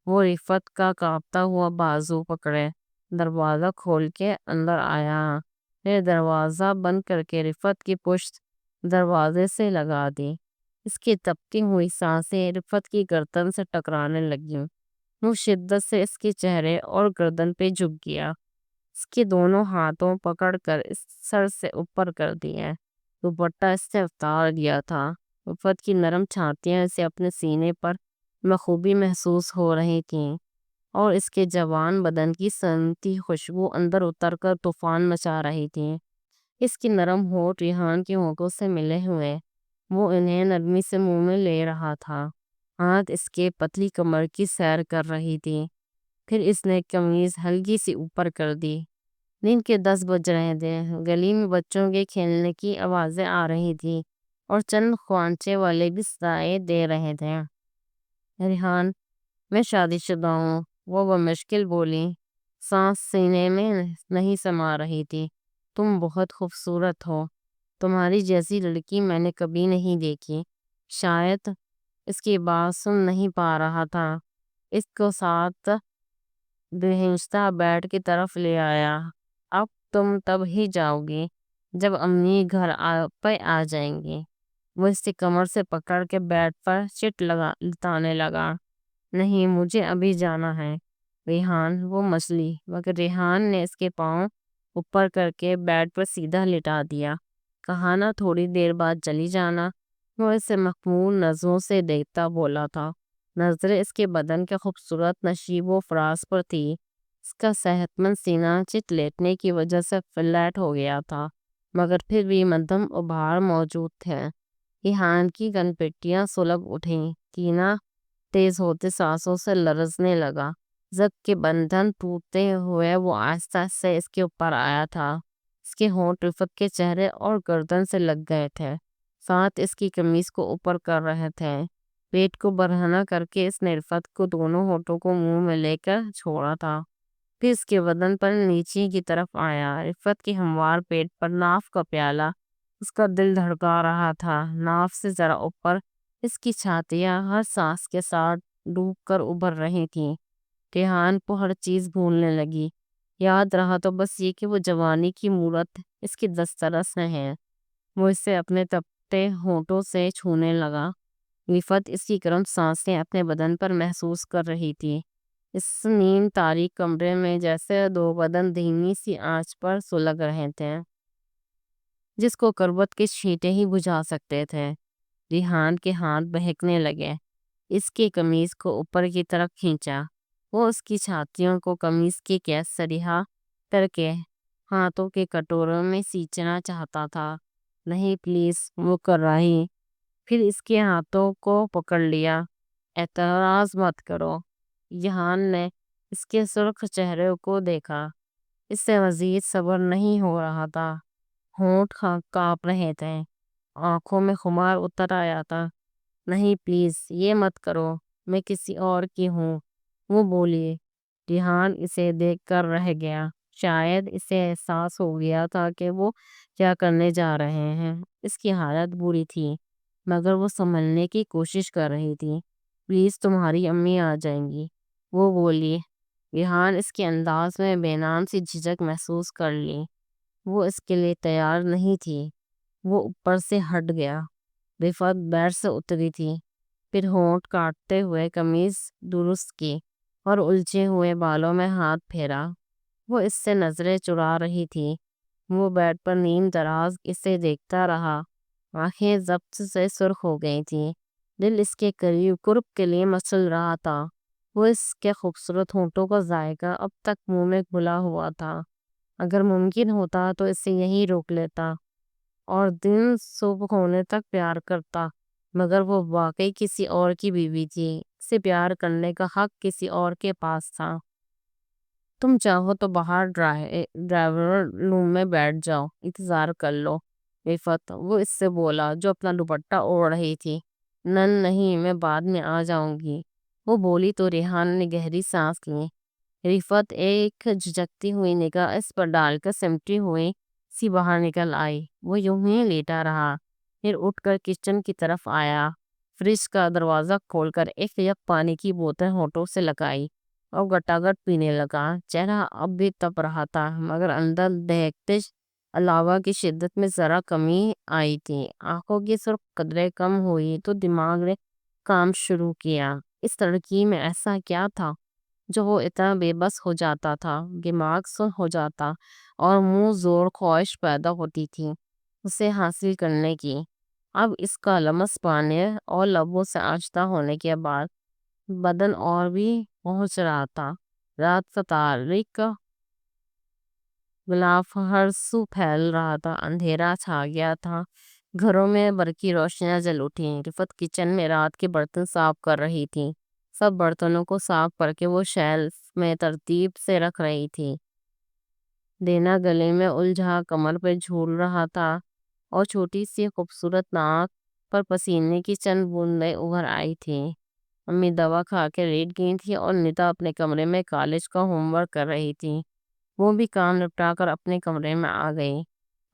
وہ رفت کا کانپتا ہوا بازو پکڑے دروازہ کھول کے اندر آیا، پھر دروازہ بند کر کے رفت کی پشت دروازے سے لگا دی۔ اس کی تپتی ہوئی سانسیں رفت کی گردن سے ٹکرانے لگیں۔ وہ شدت سے اس کے چہرے اور گردن پہ جھک گیا، اس کے دونوں ہاتھوں پکڑ کر اس سر سے اوپر کر دیے۔ دوپٹہ اس سے اتار دیا تھا۔ رفت کی نرم چھاتیاں اسے اپنے سینے پر بخوبی محسوس ہو رہی تھیں اور اس کے جوان بدن کی سنتی خوشبو اندر اتر کر طوفان مچا رہی تھی۔ اس کی نرم ہونٹ ریحان کے ہونٹوں سے ملے ہوئے، وہ انہیں نرمی سے منہ میں لے رہا تھا۔ ہاتھ اس کے پتلی کمر کی سیر کر رہی تھی۔ پھر اس نے قمیض ہلکی سی اوپر کر دی۔ دن کے 10 بج رہے تھے۔ گلی میں بچوں کے کھیلنے کی آوازیں آ رہی تھی اور چند خوانچے والے بھی صدائیں دے رہے تھے۔ ریحان، میں شادی شدہ ہوں، وہ بمشکل بولی۔ سانس سینے میں نہیں سما رہی تھی۔ تم بہت خوبصورت ہو، تمہاری جیسی لڑکی میں نے کبھی نہیں دیکھی۔ شاید اس کی بات سن نہیں پا رہا تھا۔ اس کو ساتھ بہنجتا بیڈ کی طرف لے آیا۔ اب تم تب ہی جاؤ گی جب امی گھر پہ آ جائیں گی۔ وہ اس کی کمر سے پکڑ کے بیڈ پر چٹ لتانے لگا۔ نہیں، مجھے ابھی جانا ہے ریحان، وہ مچلی، مگر ریحان نے اس کے پاؤں اوپر کر کے بیڈ پر سیدھا لٹا دیا۔ کہا نا تھوڑی دیر بعد چلی جانا۔ وہ اسے مخمور نظروں سے دیکھتا بولا تھا۔ نظریں اس کے بدن کے خوبصورت نشیب و فراز پر تھی۔ اس کا صحت مند سینہ چت لیٹنے کی وجہ سے فلیٹ ہو گیا تھا، مگر پھر بھی مدھم ابھار موجود تھے۔ ریحان کی کنپٹیاں سلگ اٹھیں، کینہ تیز ہوتے سانسوں سے لرزنے لگا۔ ضبط کے بندھن ٹوٹتے ہوئے وہ آہستہ آہستہ اس کے اوپر آیا تھا۔ اس کے ہونٹ رفت کے چہرے اور گردن سے لگ گئے تھے، ساتھ اس کی قمیض کو اوپر کر رہے تھے۔ پیٹ کو برہنہ کر کے اس نے رفت کو دونوں ہونٹوں کو منہ میں لے کر چھوڑا تھا، پھر اس کے بدن پر نیچے کی طرف آیا۔ رفت کے ہموار پیٹ پر ناف کا پیالہ، اس کا دل دھڑکا رہا تھا۔ ناف سے ذرا اوپر اس کی چھاتیاں ہر سانس کے ساتھ ڈوب کر ابھر رہی تھیں۔ ریحان کو ہر چیز بھولنے لگی، یاد رہا تو بس یہ کہ وہ جوانی کی مورت اس کی دسترس میں ہے۔ وہ اسے اپنے تپتے ہونٹوں سے چھونے لگا۔ رفت اس کی گرم سانسیں اپنے بدن پر محسوس کر رہی تھی، اس نیم تاریک کمرے میں جیسے دو بدن دھیمی سی آنچ پر سلگ رہے تھے، جس کو کربت کے چھینٹے ہی بجھا سکتے تھے۔ ریحان کے ہاتھ بہکنے لگے، اس کی قمیض کو اوپر کی طرف کھینچا۔ وہ اس کی چھاتیوں کو قمیض کی قید سے رہا کر کے ہاتھوں کے کٹوروں میں سینچنا چاہتا تھا۔ نہیں پلیز، وہ کر رہی، پھر اس کے ہاتھوں کو پکڑ لیا۔ اعتراض مت کرو۔ ریحان نے اس کے سرخ چہرے کو دیکھا، اس سے مزید صبر نہیں ہو رہا تھا۔ ہونٹ کانپ رہے تھے، آنکھوں میں خمار اتر آیا تھا۔ نہیں پلیز، یہ مت کرو، میں کسی اور کی ہوں، وہ بولی۔ ریحان اسے دیکھ کر رہ گیا، شاید اسے احساس ہو گیا تھا کہ وہ کیا کرنے جا رہے ہیں۔ اس کی حالت بری تھی، مگر وہ سنبھلنے کی کوشش کر رہی تھی۔ پلیز، تمہاری امی آ جائیں گی، وہ بولی۔ ریحان اس کے انداز میں بے نام سی جھجک محسوس کر لی۔ وہ اس کے لیے تیار نہیں تھی۔ وہ اوپر سے ہٹ گیا۔ رفت بیڈ سے اتری تھی، پھر ہونٹ کاٹتے ہوئے قمیض درست کی اور الجھے ہوئے بالوں میں ہاتھ پھیرا۔ وہ اس سے نظریں چرا رہی تھی۔ وہ بیڈ پر نیم دراز اسے دیکھتا رہا، آنکھیں ضبط سے سرخ ہو گئی تھیں۔ دل اس کے قرب کے لیے مچل رہا تھا۔ وہ اس کے خوبصورت ہونٹوں کا ذائقہ اب تک منہ میں گھلا ہوا تھا۔ اگر ممکن ہوتا تو اسے یہیں روک لیتا اور دن صبح ہونے تک پیار کرتا، مگر وہ واقعی کسی اور کی بیوی تھی، اسے پیار کرنے کا حق کسی اور کے پاس تھا۔ تم چاہو تو باہر ڈرائیور روم میں بیٹھ جاؤ، انتظار کر لو رفت، وہ اس سے بولا جو اپنا دوپٹہ اوڑھ رہی تھی۔ نہیں، میں بعد میں آ جاؤں گی، وہ بولی تو ریحان نے گہری سانس لی۔ رفت ایک جھجکتی ہوئی نگاہ اس پر ڈال کر سمٹی ہوئی سی باہر نکل آئی۔ وہ یوں ہی لیٹا رہا، پھر اٹھ کر کچن کی طرف آیا، فریج کا دروازہ کھول کر ایک یک پانی کی بوتل ہونٹوں سے لگائی اور گٹاگٹ پینے لگا۔ چہرہ اب بھی تپ رہا تھا، مگر اندر دہکتے علاوہ کی شدت میں ذرا کمی آئی تھی۔ آنکھوں کی سرخ قدرے کم ہوئی تو دماغ نے کام شروع کیا۔ اس لڑکی میں ایسا کیا تھا جو وہ اتنا بے بس ہو جاتا تھا؟ دماغ سن ہو جاتا اور منہ زور خواہش پیدا ہوتی تھی اسے حاصل کرنے کی۔ اب اس کا لمس پانے اور لبوں سے آشنا ہونے کے بعد بدن اور بھی پہنچ رہا تھا۔ رات کا تاریک غلاف ہر سو پھیل رہا تھا، اندھیرا چھا گیا تھا، گھروں میں برقی روشنیاں جل اٹھیں۔ رفت کچن میں رات کے برتن صاف کر رہی تھی، سب برتنوں کو صاف کر کے وہ شیلف میں ترتیب سے رکھ رہی تھی۔ دینا گلے میں الجھا کمر پہ جھول رہا تھا اور چھوٹی سی خوبصورت ناک پر پسینے کی چند بوندیں ابھر آئی تھیں۔ امی دوا کھا کے لیٹ گئی تھی اور ندا اپنے کمرے میں کالج کا ہوم ورک کر رہی تھی۔ وہ بھی کام نپٹا کر اپنے کمرے میں آ گئی۔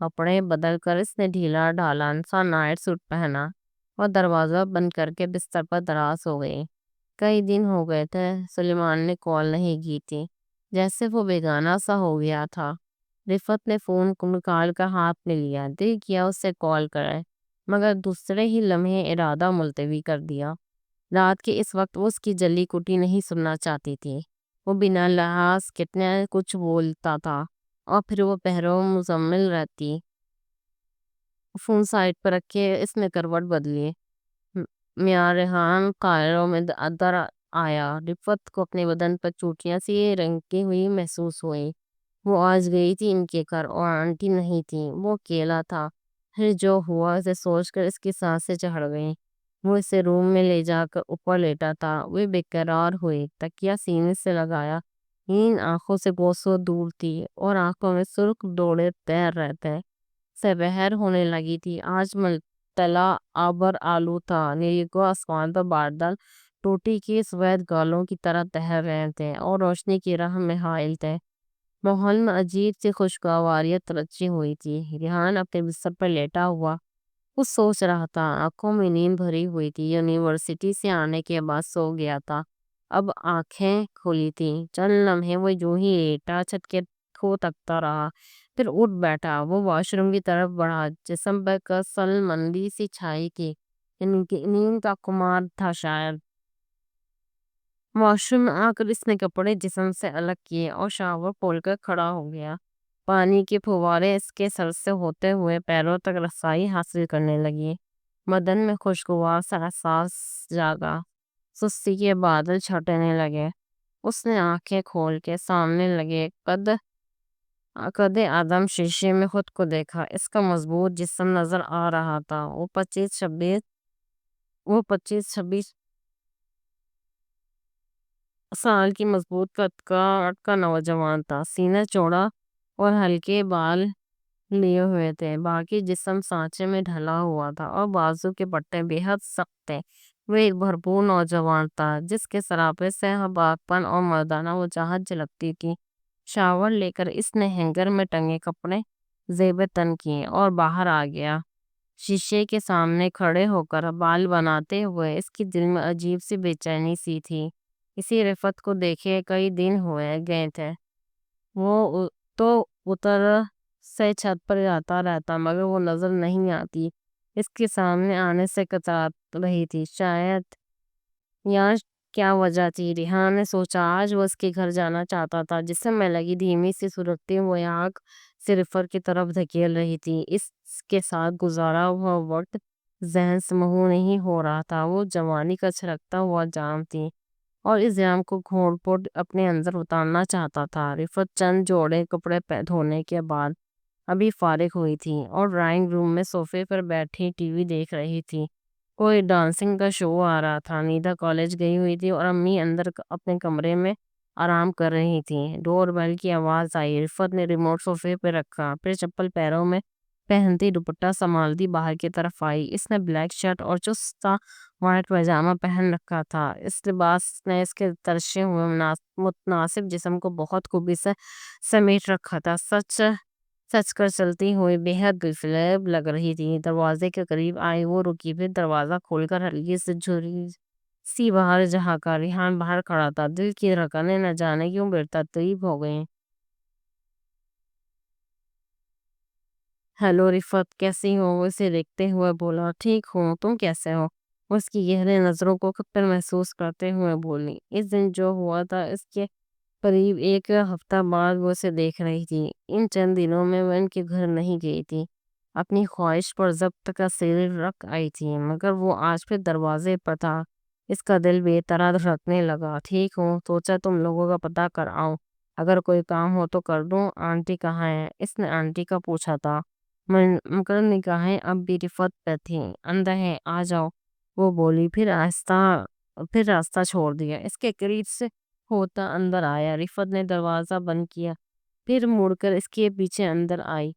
کپڑے بدل کر اس نے ڈھیلا ڈھالان سا نائٹ سوٹ پہنا اور دروازہ بند کر کے بستر پر دراز ہو گئی۔ کئی دن ہو گئے تھے سلیمان نے کال نہیں کی تھی، جیسے وہ بیگانہ سا ہو گیا تھا۔ رفت نے فون کو نکال کر ہاتھ میں لیا، دل کیا اس سے کال کرے، مگر دوسرے ہی لمحے ارادہ ملتوی کر دیا۔ رات کے اس وقت وہ اس کی جلی کٹی نہیں سننا چاہتی تھی۔ وہ بنا لحاظ کتنے کچھ بولتا تھا اور پھر وہ پہروں مزمل رہتی۔ فون سائٹ پر رکھ کے اس نے کروٹ بدلی۔ میاں ریحان قاہروں میں در آیا۔ رفت کو اپنے بدن پر چوٹیاں سی رنگی ہوئی محسوس ہوئی۔ وہ آج گئی تھی ان کے گھر اور آنٹی نہیں تھی، وہ اکیلا تھا۔ پھر جو ہوا اسے سوچ کر اس کی سانسیں چڑھ گئیں۔ وہ اسے روم میں لے جا کر اوپر لیٹا تھا۔ وہ بے قرار ہوئی، تکیا سینے سے لگایا۔ نیند آنکھوں سے کوسوں دور تھی اور آنکھوں میں سرخ ڈوڑے تیر رہتے سے بہر ہونے لگی تھی۔ آج ملتلا ابر آلو تھا، نیلیگو آسمان پر بادل ٹوٹی کی سفید گالوں کی طرح تہر رہے تھے اور روشنی کی راہ میں حائل تھے۔ ماحول میں عجیب سی خوشگواریت رچی ہوئی تھی۔ ریحان اپنے بستر پر لیٹا ہوا کچھ سوچ رہا تھا، آنکھوں میں نیند بھری ہوئی تھی۔ یونیورسٹی سے آنے کے بعد سو گیا تھا، اب آنکھیں کھلی تھی۔ چند لمحے وہ یوں ہی لیٹا، چھت کے کو تکتا رہا، پھر اٹھ بیٹھا۔ وہ واش روم کی طرف بڑھا، جسم پر کسل مندی سی چھائی تھی، نیند کا خمار تھا شاید۔ واش روم میں آ کر اس نے کپڑے جسم سے الگ کیے اور شاور کھول کر کھڑا ہو گیا۔ پانی کے پھوارے اس کے سر سے ہوتے ہوئے پیروں تک رسائی حاصل کرنے لگی۔ بدن میں خوشگوار سا احساس جاگا، سستی کے بادل چھٹنے لگے۔ اس نے آنکھیں کھول کے سامنے لگے قد اعظم شیشے میں خود کو دیکھا۔ اس کا مضبوط جسم نظر آ رہا تھا۔ وہ 25-26 سال کی مضبوط قد کا نوجوان تھا۔ سینہ چوڑا اور ہلکے بال لیے ہوئے تھے، باقی جسم سانچے میں ڈھلا ہوا تھا اور بازو کے پٹے بے حد سخت تھے۔ وہ ایک بھرپور نوجوان تھا جس کے سراپے سے پاک پن اور مردانہ وجاہت جھلکتی تھی۔ شاور لے کر اس نے ہینگر میں ٹنگے کپڑے زیب تن کیے اور باہر آ گیا۔ شیشے کے سامنے کھڑے ہو کر بال بناتے ہوئے اس کی دل میں عجیب سی بے چینی سی تھی۔ اسی رفت کو دیکھے کئی دن ہوئے گئے تھے۔ وہ تو اتر سے چھت پر جاتا رہتا مگر وہ نظر نہیں آتی، اس کے سامنے آنے سے کترا رہی تھی۔ شاید یہاں کیا وجہ تھی؟ ریحان نے سوچا۔ آج وہ اس کے گھر جانا چاہتا تھا۔ جسم میں لگی دھیمی سی سلگتی ہوئی آگ رفت کی طرف دھکیل رہی تھی۔ اس کے ساتھ گزارا ہوا وقت ذہن سے محو نہیں ہو رہا تھا۔ وہ جوانی کا چھلکتا ہوا جام تھی اور اس جام کو گھونٹ پھوٹ اپنے اندر اتارنا چاہتا تھا۔ رفت چند جوڑے کپڑے دھونے کے بعد ابھی فارغ ہوئی تھی اور ڈرائنگ روم میں صوفے پر بیٹھی ٹی وی دیکھ رہی تھی۔ کوئی ڈانسنگ کا شو آ رہا تھا۔ نیدا کالج گئی ہوئی تھی اور امی اندر اپنے کمرے میں آرام کر رہی تھی۔ ڈور بیل کی آواز آئی۔ رفت نے ریموٹ صوفے پہ رکھا، پھر چپل پیروں میں پہنتی دوپٹہ سنبھالتی باہر کی طرف آئی۔ اس نے بلیک شرٹ اور چست سا وائٹ پائجامہ پہن رکھا تھا۔ اس لباس نے اس کے ترشے ہوئے متناسب جسم کو بہت خوبی سے سمیٹ رکھا تھا۔ سچ کر چلتی ہوئی بے حد دلفریب لگ رہی تھی۔ دروازے کے قریب آئی، وہ رکی، پھر دروازہ کھول کر ہلکی سے جھری سی باہر جھانکا۔ ریحان باہر کھڑا تھا، دل کی دھڑکنیں نہ جانے کیوں بے ترتیب ہو گئیں۔ ہیلو رفت، کیسی ہو؟ وہ اسے دیکھتے ہوئے بولا۔ ٹھیک ہوں، تم کیسے ہو؟ وہ اس کی گہرے نظروں کو خود پر محسوس کرتے ہوئے بولی۔ اس دن جو ہوا تھا اس کے قریب ایک ہفتہ بعد وہ اسے دیکھ رہی تھی۔ ان چند دنوں میں وہ ان کے گھر نہیں گئی تھی، اپنی خواہش پر ضبط کا سیل رکھ آئی تھی، مگر وہ آج پھر دروازے پر تھا۔ اس کا دل بے طرح دھڑکنے لگا۔ ٹھیک ہوں، سوچا تم لوگوں کا پتہ کر آؤں، اگر کوئی کام ہو تو کر دوں۔ آنٹی کہاں ہے؟ اس نے آنٹی کا پوچھا تھا، مگر نگاہیں اب بھی رفت پہ تھیں۔ اندر ہے، آ جاؤ، وہ بولی، پھر راستہ چھوڑ دیا۔ اس کے قریب سے ہوتا اندر آیا۔ رفت نے دروازہ بند کیا، پھر مڑ کر اس کے پیچھے اندر آئی۔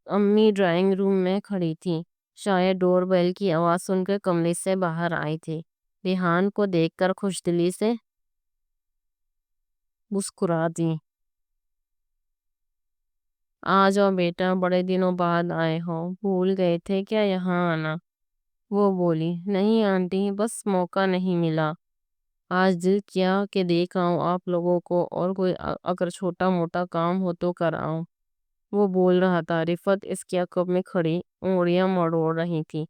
امی ڈرائنگ روم میں کھڑی تھی، شاید ڈور بیل کی آواز سن کر کمرے سے باہر آئی تھی۔ ریحان کو دیکھ کر خوش دلی سے مسکرا دی۔ آ جاؤ بیٹا، بڑے دنوں بعد آئے ہو، بھول گئے تھے کیا یہاں آنا؟ وہ بولی۔ نہیں آنٹی، بس موقع نہیں ملا۔ آج دل کیا کہ دیکھ آؤں آپ لوگوں کو، اور کوئی اگر چھوٹا موٹا کام ہو تو کر آؤں۔ وہ بول رہا تھا۔ رفت اس کے عقب میں کھڑی انگلیاں مروڑ رہی تھی،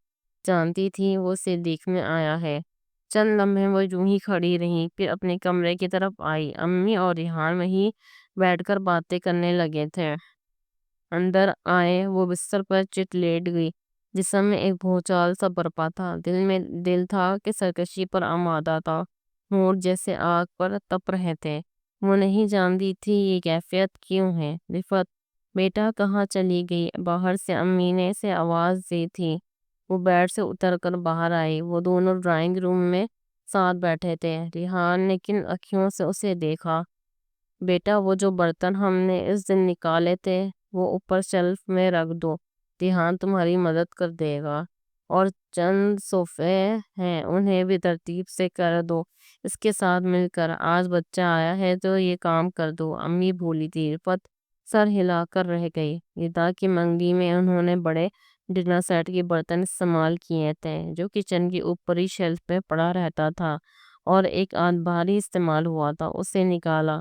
جانتی تھی وہ اسے دیکھنے آیا ہے۔ چند لمحے وہ یوں ہی کھڑی رہی، پھر اپنے کمرے کی طرف آئی۔ امی اور ریحان وہیں بیٹھ کر باتیں کرنے لگے تھے۔ اندر آئے وہ بستر پر چٹ لیٹ گئی، جسم میں ایک بھونچال سا برپا تھا۔ دل میں دل تھا کہ سرکشی پر آمادہ تھا، ہونٹ جیسے آگ پر تپ رہے تھے۔ وہ نہیں جانتی تھی یہ کیفیت کیوں ہے۔ رفت بیٹا کہاں چلی گئی؟ باہر سے امی نے اسے آواز دی تھی۔ وہ بیڈ سے اتر کر باہر آئی۔ وہ دونوں ڈرائنگ روم میں ساتھ بیٹھے تھے۔ ریحان نے کن اکھیوں سے اسے دیکھا۔ بیٹا وہ جو برتن ہم نے اس دن نکالے تھے وہ اوپر شیلف میں رکھ دو، ریحان تمہاری مدد کر دے گا۔ اور چند صوفے ہیں انہیں بھی ترتیب سے کر دو، اس کے ساتھ مل کر۔ آج بچہ آیا ہے تو یہ کام کر دو، امی بولی تھی۔ رفت سر ہلا کر رہ گئی۔ ندا کی منگنی میں انہوں نے بڑے ڈنر سیٹ کے برتن استعمال کیے تھے جو کچن کی اوپری شیلف پہ پڑا رہتا تھا، اور ایک آدھ بار ہی استعمال ہوا تھا۔ اسے نکالا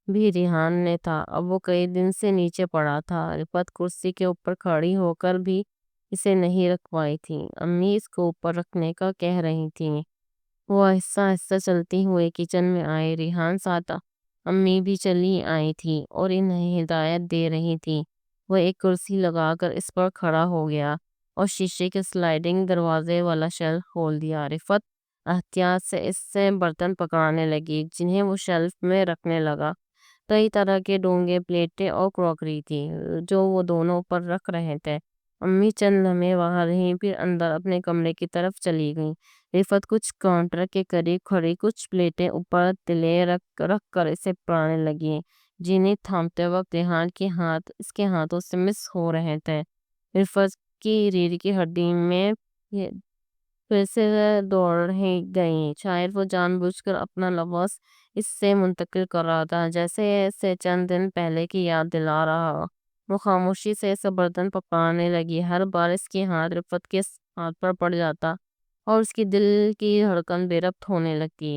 بھی ریحان نے تھا، اب وہ کئی دن سے نیچے پڑا تھا۔ رفت کرسی کے اوپر کھڑی ہو کر بھی اسے نہیں رکھ پائی تھی۔ امی اس کو اوپر رکھنے کا کہہ رہی تھی۔ وہ آہستہ آہستہ چلتی ہوئے کچن میں آئی۔ ریحان ساتھ امی بھی چلی آئی تھی اور انہیں ہدایت دے رہی تھی۔ وہ ایک کرسی لگا کر اس پر کھڑا ہو گیا اور شیشے کے سلائڈنگ دروازے والا شیلف کھول دیا۔ رفت احتیاط سے اس سے برتن پکڑانے لگی جنہیں وہ شیلف میں رکھنے لگا۔ کئی طرح کے ڈونگے، پلیٹیں اور کراکری تھی جو وہ دونوں پر رکھ رہے تھے۔ امی چند لمحے وہاں رہیں، پھر اندر اپنے کمرے کی طرف چلی گئیں۔ رفت کچھ کاؤنٹر کے قریب کھڑی کچھ پلیٹیں اوپر تلے رکھ کر اسے پکڑانے لگی، جنہیں تھامتے وقت ریحان کے ہاتھ اس کے ہاتھوں سے مس ہو رہے تھے۔ رفت کی ریڑھ کی ہڈی میں پھر سے دوڑ گئیں۔ شاید وہ جان بوجھ کر اپنا لفظ اس سے منتقل کر رہا تھا، جیسے اسے چند دن پہلے کی یاد دلا رہا ہو۔ وہ خاموشی سے اسے برتن پکڑانے لگی۔ ہر بار اس کی ہاتھ رفت کے ہاتھ پر پڑ جاتا اور اس کی دل کی دھڑکن بے ربط ہونے لگتی،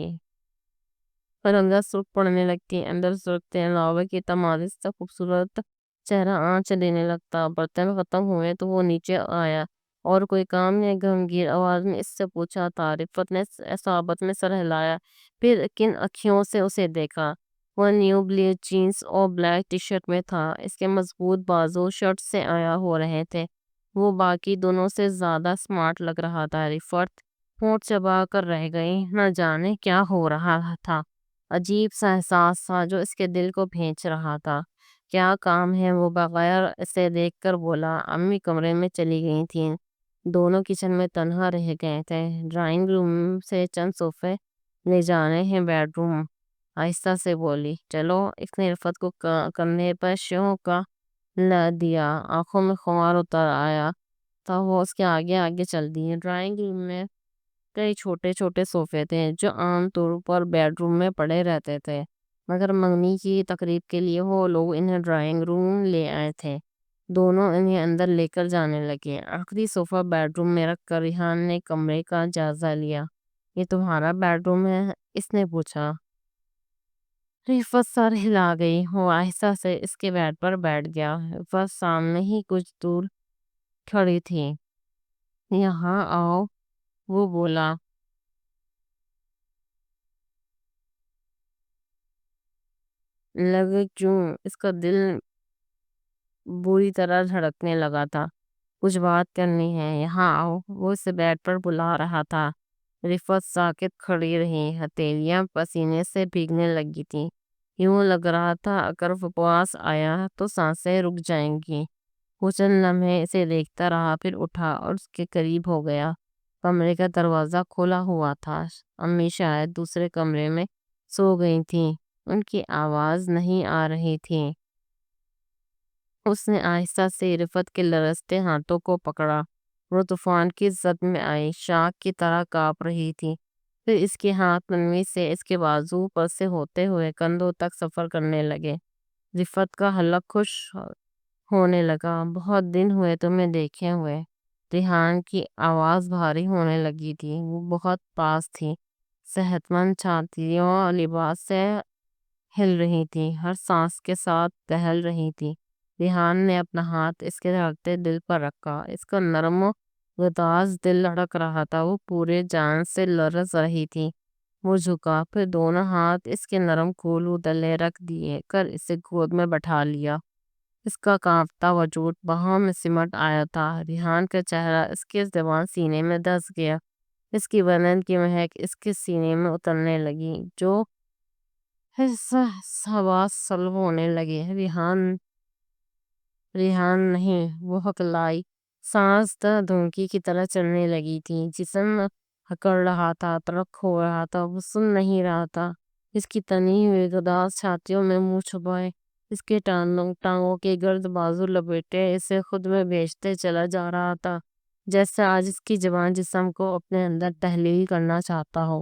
رنگت سرخ پڑنے لگتی، اندر سرختے لاوے کی تمازج سے خوبصورت چہرہ آنچ لینے لگتا۔ برتن ختم ہوئے تو وہ نیچے آیا اور کوئی کام نے گمگیر آواز میں اس سے پوچھا تھا۔ رفت نے اصابت میں سر ہلایا، پھر کن اکھیوں سے اسے دیکھا۔ وہ نیو بلیو جینز اور بلیک ٹی شرٹ میں تھا، اس کے مضبوط بازو شرٹ سے عیاں ہو رہے تھے۔ وہ باقی دونوں سے زیادہ سمارٹ لگ رہا تھا۔ رفت ہونٹ چبا کر رہ گئی، نہ جانے کیا ہو رہا تھا۔ عجیب سا احساس تھا جو اس کے دل کو بھینچ رہا تھا۔ کیا کام ہے؟ وہ بغیر اسے دیکھ کر بولا۔ امی کمرے میں چلی گئی تھیں، دونوں کچن میں تنہا رہ گئے تھے۔ ڈرائنگ روم سے چند صوفے لے جانے ہیں بیڈ روم، آہستہ سے بولی۔ چلو۔ اس نے رفت کو کندھے پر شوں کا دیا، آنکھوں میں خمار اتر آیا تھا۔ وہ اس کے آگے آگے چل دی۔ ڈرائنگ روم میں کئی چھوٹے چھوٹے صوفے تھے جو عام طور پر بیڈ روم میں پڑے رہتے تھے، مگر منگنی کی تقریب کے لیے وہ لوگ انہیں ڈرائنگ روم لے آئے تھے۔ دونوں انہیں اندر لے کر جانے لگے۔ آخری صوفہ بیڈ روم میں رکھ کر ریحان نے کمرے کا جائزہ لیا۔ یہ تمہارا بیڈ روم ہے؟ اس نے پوچھا۔ رفت سر ہلا گئی۔ وہ آہستہ سے اس کے بیڈ پر بیٹھ گیا۔ رفت سامنے ہی کچھ دور کھڑی تھی۔ یہاں آؤ، وہ بولا۔ لگ کیوں؟ اس کا دل بری طرح دھڑکنے لگا تھا۔ کچھ بات کرنی ہے، یہاں آؤ، وہ اسے بیڈ پر بلا رہا تھا۔ رفت ساکت کھڑی رہی، ہتھیلیاں پسینے سے بھیگنے لگی تھی۔ یوں لگ رہا تھا اگر وہ پاس آیا تو سانسیں رک جائیں گی۔ وہ چند لمحے اسے دیکھتا رہا، پھر اٹھا اور اس کے قریب ہو گیا۔ کمرے کا دروازہ کھلا ہوا تھا۔ امی شاید دوسرے کمرے میں سو گئی تھیں، ان کی آواز نہیں آ رہی تھی۔ اس نے آہستہ سے رفت کے لرزتے ہاتھوں کو پکڑا۔ وہ طوفان کی زد میں آئی، شاخ کی طرح کانپ رہی تھی۔ پھر اس کے ہاتھ نرمی سے اس کے بازو پر سے ہوتے ہوئے کندھوں تک سفر کرنے لگے۔ رفت کا حلق خوش ہونے لگا۔ بہت دن ہوئے تمہیں دیکھے ہوئے۔ ریحان کی آواز بھاری ہونے لگی تھی، وہ بہت پاس تھی، صحت مند چھاتیوں اور لباس سے ہل رہی تھی، ہر سانس کے ساتھ دہل رہی تھی۔ ریحان نے اپنا ہاتھ اس کے دھڑکتے دل پر رکھا۔ اس کا نرم و گداز دل لڑک رہا تھا، وہ پورے جان سے لرز رہی تھی۔ وہ جھکا، پھر دونوں ہاتھ اس کے نرم کھولو تلے رکھ دیے کر اسے گود میں بٹھا لیا۔ اس کا کانپتا وجود باہوں میں سمٹ آیا تھا۔ ریحان کا چہرہ اس کے زبان سینے میں دھس گیا۔ اس کی بدن کی مہک اس کے سینے میں اترنے لگی، جو حواس سلب ہونے لگے۔ ریحان نہیں، وہ ہکلائی۔ سانس دھونکی کی طرح چلنے لگی تھی۔ جسم اکڑ رہا تھا، تڑپ ہو رہا تھا، وہ سن نہیں رہا تھا۔ اس کی تنی ہوئی گداز چھاتیوں میں منہ چھپائے، اس کے ٹانگوں کے گرد بازو لپیٹے اسے خود میں بیچتے چلا جا رہا تھا، جیسے آج اس کی زبان جسم کو اپنے اندر تحلیل کرنا چاہتا ہو۔